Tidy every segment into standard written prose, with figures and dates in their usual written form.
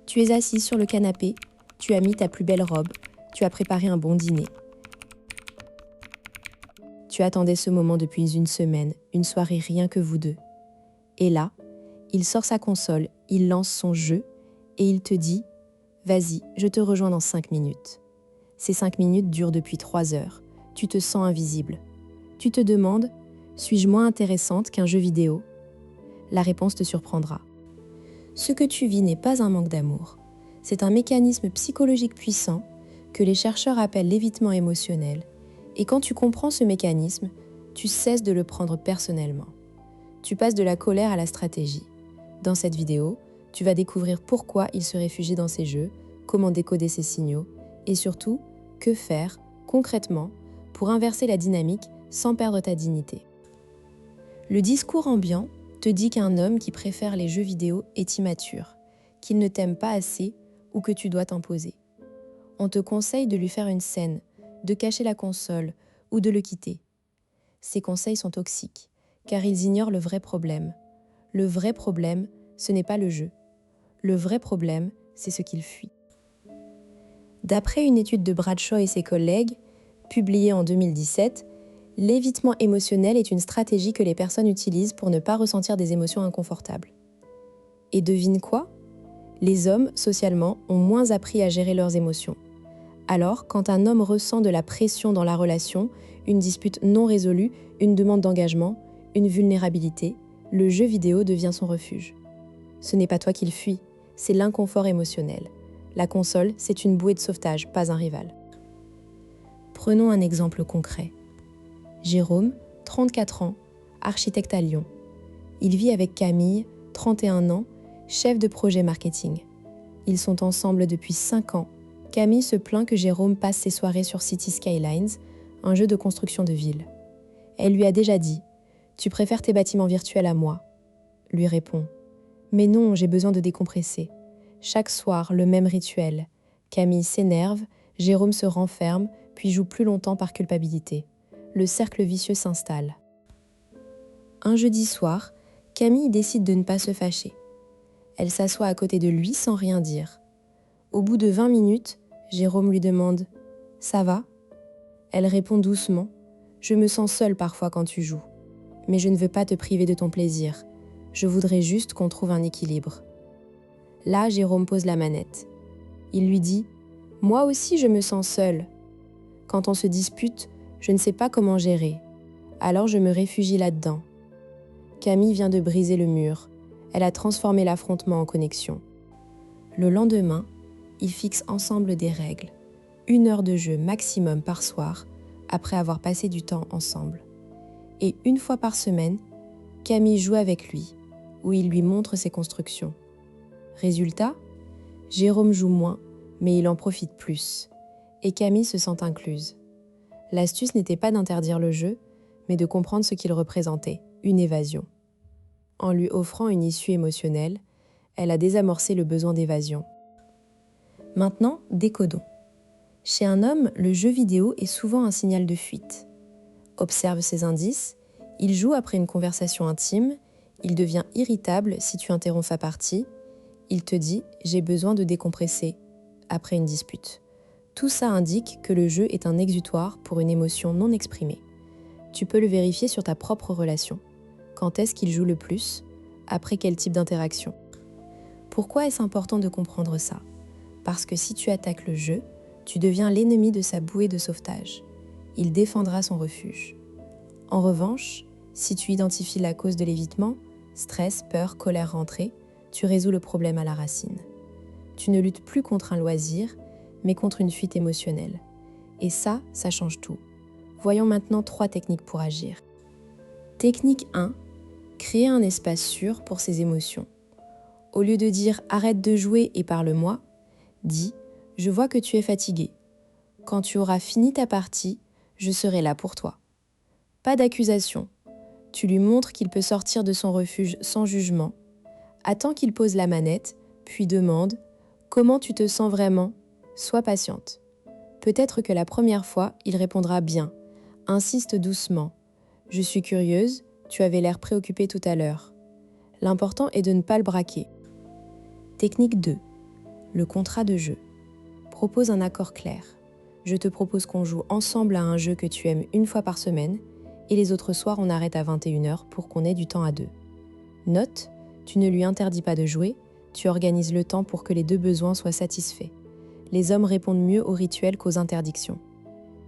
Tu es assise sur le canapé, tu as mis ta plus belle robe, tu as préparé un bon dîner. Tu attendais ce moment depuis une semaine, une soirée rien que vous deux. Et là, il sort sa console, il lance son jeu et il te dit « Vas-y, je te rejoins dans 5 minutes ». Ces 5 minutes durent depuis 3 heures. Tu te sens invisible. Tu te demandes « Suis-je moins intéressante qu'un jeu vidéo ?» La réponse te surprendra. Ce que tu vis n'est pas un manque d'amour. C'est un mécanisme psychologique puissant que les chercheurs appellent l'évitement émotionnel. Et quand tu comprends ce mécanisme, tu cesses de le prendre personnellement. Tu passes de la colère à la stratégie. Dans cette vidéo, tu vas découvrir pourquoi il se réfugie dans ces jeux, comment décoder ces signaux et surtout, que faire, concrètement, pour inverser la dynamique sans perdre ta dignité. Le discours ambiant te dit qu'un homme qui préfère les jeux vidéo est immature, qu'il ne t'aime pas assez ou que tu dois t'imposer. On te conseille de lui faire une scène, de cacher la console ou de le quitter. Ces conseils sont toxiques, car ils ignorent le vrai problème. Le vrai problème, ce n'est pas le jeu. Le vrai problème, c'est ce qu'il fuit. D'après une étude de Bradshaw et ses collègues, publiée en 2017, l'évitement émotionnel est une stratégie que les personnes utilisent pour ne pas ressentir des émotions inconfortables. Et devine quoi ? Les hommes, socialement, ont moins appris à gérer leurs émotions. Alors, quand un homme ressent de la pression dans la relation, une dispute non résolue, une demande d'engagement, une vulnérabilité, le jeu vidéo devient son refuge. Ce n'est pas toi qui le fuis, c'est l'inconfort émotionnel. La console, c'est une bouée de sauvetage, pas un rival. Prenons un exemple concret. Jérôme, 34 ans, architecte à Lyon. Il vit avec Camille, 31 ans, chef de projet marketing. Ils sont ensemble depuis 5 ans. Camille se plaint que Jérôme passe ses soirées sur City Skylines, un jeu de construction de ville. Elle lui a déjà dit « Tu préfères tes bâtiments virtuels à moi ?» Lui répond « Mais non, j'ai besoin de décompresser. » Chaque soir, le même rituel. Camille s'énerve, Jérôme se renferme, puis joue plus longtemps par culpabilité. Le cercle vicieux s'installe. Un jeudi soir, Camille décide de ne pas se fâcher. Elle s'assoit à côté de lui sans rien dire. Au bout de 20 minutes, Jérôme lui demande « Ça va ?» Elle répond doucement « Je me sens seule parfois quand tu joues. Mais je ne veux pas te priver de ton plaisir. Je voudrais juste qu'on trouve un équilibre. » Là, Jérôme pose la manette. Il lui dit « Moi aussi, je me sens seule. Quand on se dispute, je ne sais pas comment gérer. Alors je me réfugie là-dedans. » Camille vient de briser le mur. Elle a transformé l'affrontement en connexion. Le lendemain, ils fixent ensemble des règles. 1 heure de jeu maximum par soir, après avoir passé du temps ensemble. Et 1 fois par semaine, Camille joue avec lui, où il lui montre ses constructions. Résultat, Jérôme joue moins, mais il en profite plus. Et Camille se sent incluse. L'astuce n'était pas d'interdire le jeu, mais de comprendre ce qu'il représentait, une évasion. En lui offrant une issue émotionnelle, elle a désamorcé le besoin d'évasion. Maintenant, décodons. Chez un homme, le jeu vidéo est souvent un signal de fuite. Observe ces indices, il joue après une conversation intime, il devient irritable si tu interromps sa partie, il te dit « j'ai besoin de décompresser » après une dispute. Tout ça indique que le jeu est un exutoire pour une émotion non exprimée. Tu peux le vérifier sur ta propre relation. Quand est-ce qu'il joue le plus ? Après quel type d'interaction ? Pourquoi est-ce important de comprendre ça ? Parce que si tu attaques le jeu, tu deviens l'ennemi de sa bouée de sauvetage. Il défendra son refuge. En revanche, si tu identifies la cause de l'évitement, stress, peur, colère rentrée, tu résous le problème à la racine. Tu ne luttes plus contre un loisir, mais contre une fuite émotionnelle. Et ça change tout. Voyons maintenant 3 techniques pour agir. Technique 1. Créer un espace sûr pour ses émotions. Au lieu de dire « arrête de jouer et parle-moi », dis « je vois que tu es fatigué. Quand tu auras fini ta partie, je serai là pour toi. » Pas d'accusation. Tu lui montres qu'il peut sortir de son refuge sans jugement. Attends qu'il pose la manette, puis demande « comment tu te sens vraiment ? Sois patiente. » Peut-être que la première fois, il répondra bien. Insiste doucement. « Je suis curieuse, tu avais l'air préoccupée tout à l'heure. » L'important est de ne pas le braquer. Technique 2. Le contrat de jeu. Propose un accord clair. Je te propose qu'on joue ensemble à un jeu que tu aimes une fois par semaine et les autres soirs on arrête à 21h pour qu'on ait du temps à deux. Note, tu ne lui interdis pas de jouer, tu organises le temps pour que les deux besoins soient satisfaits. Les hommes répondent mieux aux rituels qu'aux interdictions.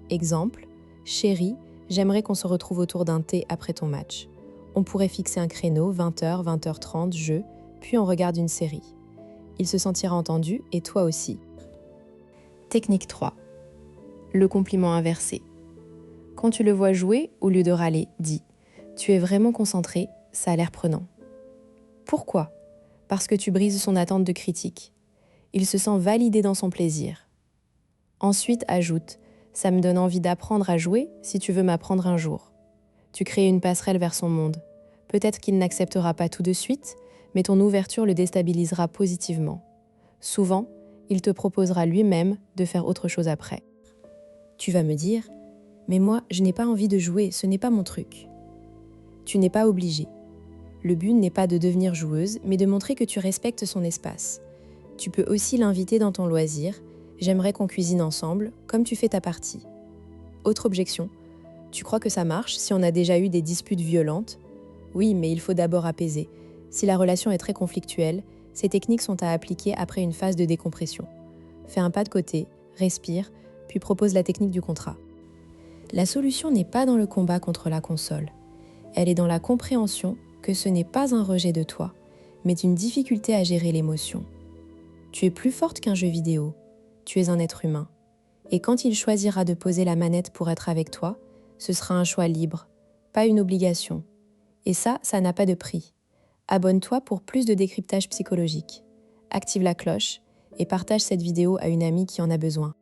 Exemple, chérie, j'aimerais qu'on se retrouve autour d'un thé après ton match. On pourrait fixer un créneau, 20h, 20h30, jeu, puis on regarde une série. Il se sentira entendu et toi aussi. Technique 3. Le compliment inversé. Quand tu le vois jouer, au lieu de râler, dis « Tu es vraiment concentré, ça a l'air prenant ». Pourquoi ? Parce que tu brises son attente de critique. Il se sent validé dans son plaisir. Ensuite, ajoute « Ça me donne envie d'apprendre à jouer si tu veux m'apprendre un jour ». Tu crées une passerelle vers son monde. Peut-être qu'il n'acceptera pas tout de suite, mais ton ouverture le déstabilisera positivement. Souvent, il te proposera lui-même de faire autre chose après. Tu vas me dire « Mais moi, je n'ai pas envie de jouer, ce n'est pas mon truc ». Tu n'es pas obligé. Le but n'est pas de devenir joueuse, mais de montrer que tu respectes son espace. Tu peux aussi l'inviter dans ton loisir. J'aimerais qu'on cuisine ensemble, comme tu fais ta partie. Autre objection. Tu crois que ça marche si on a déjà eu des disputes violentes ? Oui, mais il faut d'abord apaiser. Si la relation est très conflictuelle, ces techniques sont à appliquer après une phase de décompression. Fais un pas de côté, respire, puis propose la technique du contrat. La solution n'est pas dans le combat contre la console. Elle est dans la compréhension que ce n'est pas un rejet de toi, mais une difficulté à gérer l'émotion. Tu es plus forte qu'un jeu vidéo. Tu es un être humain. Et quand il choisira de poser la manette pour être avec toi, ce sera un choix libre, pas une obligation. Et ça n'a pas de prix. Abonne-toi pour plus de décryptage psychologique. Active la cloche et partage cette vidéo à une amie qui en a besoin.